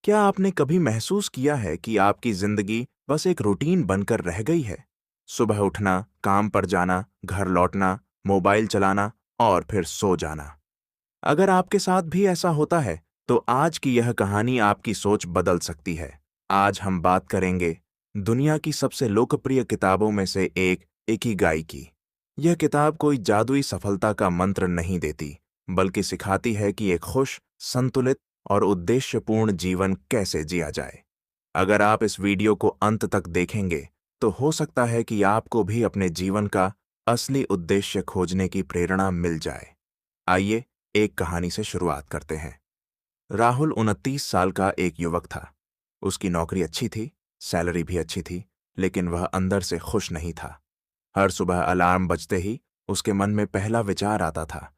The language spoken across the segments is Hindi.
क्या आपने कभी महसूस किया है कि आपकी जिंदगी बस एक रूटीन बनकर रह गई है? सुबह उठना, काम पर जाना, घर लौटना, मोबाइल चलाना और फिर सो जाना। अगर आपके साथ भी ऐसा होता है, तो आज की यह कहानी आपकी सोच बदल सकती है। आज हम बात करेंगे दुनिया की सबसे लोकप्रिय किताबों में से एक इकिगाई की। यह किताब कोई जादुई सफलता का मंत्र नहीं देती, बल्कि सिखाती है कि एक खुश, संतुलित और उद्देश्यपूर्ण जीवन कैसे जिया जाए। अगर आप इस वीडियो को अंत तक देखेंगे, तो हो सकता है कि आपको भी अपने जीवन का असली उद्देश्य खोजने की प्रेरणा मिल जाए। आइए एक कहानी से शुरुआत करते हैं। राहुल 29 साल का एक युवक था। उसकी नौकरी अच्छी थी, सैलरी भी अच्छी थी, लेकिन वह अंदर से खुश नहीं था। हर सुबह अलार्म बजते ही उसके मन में पहला विचार आता था,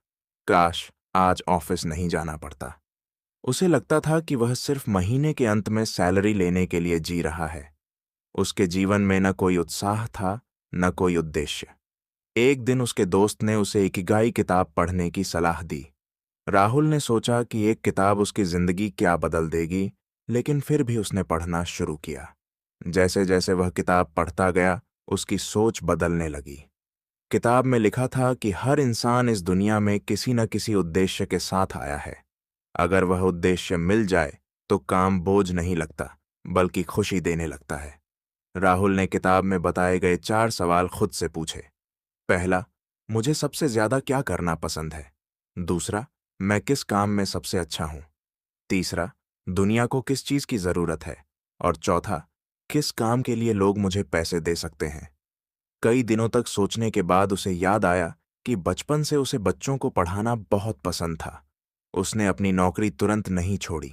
काश आज ऑफिस नहीं जाना पड़ता। उसे लगता था कि वह सिर्फ महीने के अंत में सैलरी लेने के लिए जी रहा है। उसके जीवन में न कोई उत्साह था, न कोई उद्देश्य। एक दिन उसके दोस्त ने उसे इकिगाई किताब पढ़ने की सलाह दी। राहुल ने सोचा कि एक किताब उसकी जिंदगी क्या बदल देगी, लेकिन फिर भी उसने पढ़ना शुरू किया। जैसे जैसे वह किताब पढ़ता गया, उसकी सोच बदलने लगी। किताब में लिखा था कि हर इंसान इस दुनिया में किसी न किसी उद्देश्य के साथ आया है। अगर वह उद्देश्य मिल जाए, तो काम बोझ नहीं लगता, बल्कि खुशी देने लगता है। राहुल ने किताब में बताए गए 4 सवाल खुद से पूछे। पहला, मुझे सबसे ज्यादा क्या करना पसंद है? दूसरा, मैं किस काम में सबसे अच्छा हूं? तीसरा, दुनिया को किस चीज की जरूरत है? और चौथा, किस काम के लिए लोग मुझे पैसे दे सकते हैं? कई दिनों तक सोचने के बाद उसे याद आया कि बचपन से उसे बच्चों को पढ़ाना बहुत पसंद था। उसने अपनी नौकरी तुरंत नहीं छोड़ी।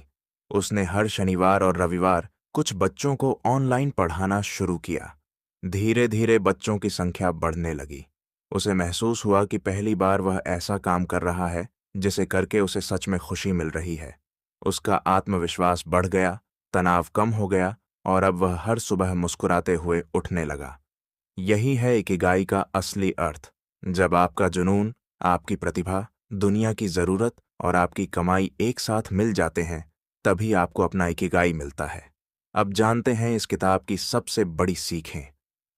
उसने हर शनिवार और रविवार कुछ बच्चों को ऑनलाइन पढ़ाना शुरू किया। धीरे धीरे बच्चों की संख्या बढ़ने लगी। उसे महसूस हुआ कि पहली बार वह ऐसा काम कर रहा है जिसे करके उसे सच में खुशी मिल रही है। उसका आत्मविश्वास बढ़ गया, तनाव कम हो गया और अब वह हर सुबह मुस्कुराते हुए उठने लगा। यही है इकिगाई का असली अर्थ। जब आपका जुनून, आपकी प्रतिभा, दुनिया की जरूरत और आपकी कमाई एक साथ मिल जाते हैं, तभी आपको अपना इकिगाई मिलता है। अब जानते हैं इस किताब की सबसे बड़ी सीखें।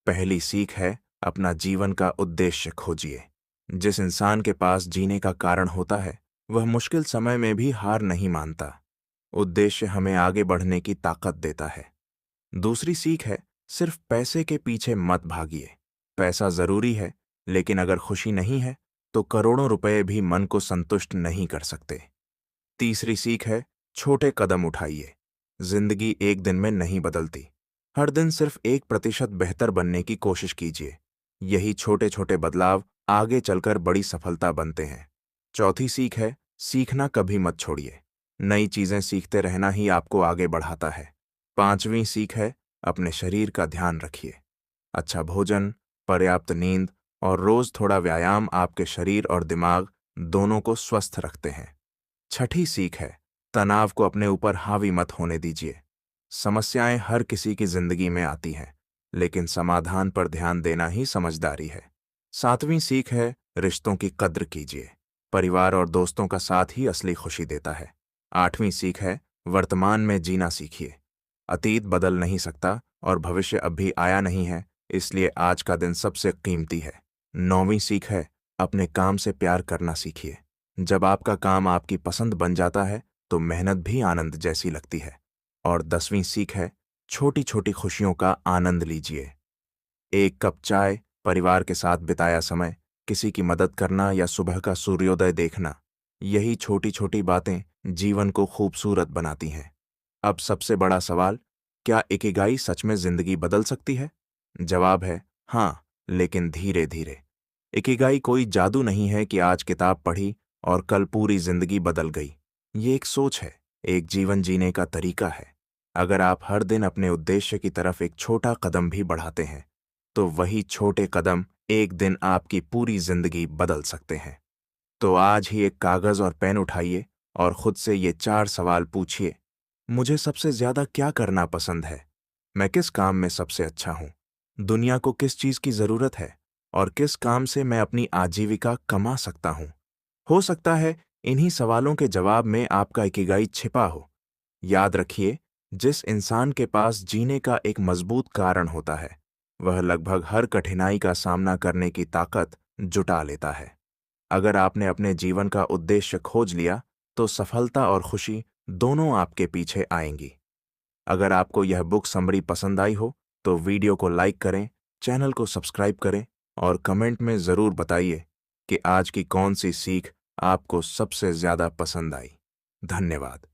पहली सीख है, अपना जीवन का उद्देश्य खोजिए। जिस इंसान के पास जीने का कारण होता है, वह मुश्किल समय में भी हार नहीं मानता। उद्देश्य हमें आगे बढ़ने की ताकत देता है। दूसरी सीख है, सिर्फ पैसे के पीछे मत भागिए। पैसा जरूरी है, लेकिन अगर खुशी नहीं है, तो करोड़ों रुपए भी मन को संतुष्ट नहीं कर सकते। तीसरी सीख है, छोटे कदम उठाइए। जिंदगी एक दिन में नहीं बदलती। हर दिन सिर्फ 1% बेहतर बनने की कोशिश कीजिए। यही छोटे छोटे बदलाव आगे चलकर बड़ी सफलता बनते हैं। चौथी सीख है, सीखना कभी मत छोड़िए। नई चीजें सीखते रहना ही आपको आगे बढ़ाता है। पांचवी सीख है, अपने शरीर का ध्यान रखिए। अच्छा भोजन, पर्याप्त नींद और रोज थोड़ा व्यायाम आपके शरीर और दिमाग दोनों को स्वस्थ रखते हैं। छठी सीख है, तनाव को अपने ऊपर हावी मत होने दीजिए। समस्याएं हर किसी की जिंदगी में आती हैं, लेकिन समाधान पर ध्यान देना ही समझदारी है। सातवीं सीख है, रिश्तों की कद्र कीजिए। परिवार और दोस्तों का साथ ही असली खुशी देता है। आठवीं सीख है, वर्तमान में जीना सीखिए। अतीत बदल नहीं सकता और भविष्य अब भी आया नहीं है, इसलिए आज का दिन सबसे कीमती है। नौवीं सीख है, अपने काम से प्यार करना सीखिए। जब आपका काम आपकी पसंद बन जाता है, तो मेहनत भी आनंद जैसी लगती है। और 10वीं सीख है, छोटी छोटी खुशियों का आनंद लीजिए। एक कप चाय, परिवार के साथ बिताया समय, किसी की मदद करना या सुबह का सूर्योदय देखना, यही छोटी छोटी बातें जीवन को खूबसूरत बनाती हैं। अब सबसे बड़ा सवाल, क्या इकिगाई सच में जिंदगी बदल सकती है? जवाब है हाँ, लेकिन धीरे धीरे। इकिगाई कोई जादू नहीं है कि आज किताब पढ़ी और कल पूरी जिंदगी बदल गई। ये एक सोच है, एक जीवन जीने का तरीका है। अगर आप हर दिन अपने उद्देश्य की तरफ एक छोटा कदम भी बढ़ाते हैं, तो वही छोटे कदम एक दिन आपकी पूरी जिंदगी बदल सकते हैं। तो आज ही एक कागज और पेन उठाइए और खुद से ये 4 सवाल पूछिए। मुझे सबसे ज्यादा क्या करना पसंद है? मैं किस काम में सबसे अच्छा हूं? दुनिया को किस चीज की जरूरत है? और किस काम से मैं अपनी आजीविका कमा सकता हूं? हो सकता है इन्हीं सवालों के जवाब में आपका इकिगाई छिपा हो। याद रखिए, जिस इंसान के पास जीने का एक मजबूत कारण होता है, वह लगभग हर कठिनाई का सामना करने की ताकत जुटा लेता है। अगर आपने अपने जीवन का उद्देश्य खोज लिया, तो सफलता और खुशी दोनों आपके पीछे आएंगी। अगर आपको यह बुक समरी पसंद आई हो, तो वीडियो को लाइक करें, चैनल को सब्सक्राइब करें और कमेंट में ज़रूर बताइए कि आज की कौन सी सीख आपको सबसे ज़्यादा पसंद आई। धन्यवाद।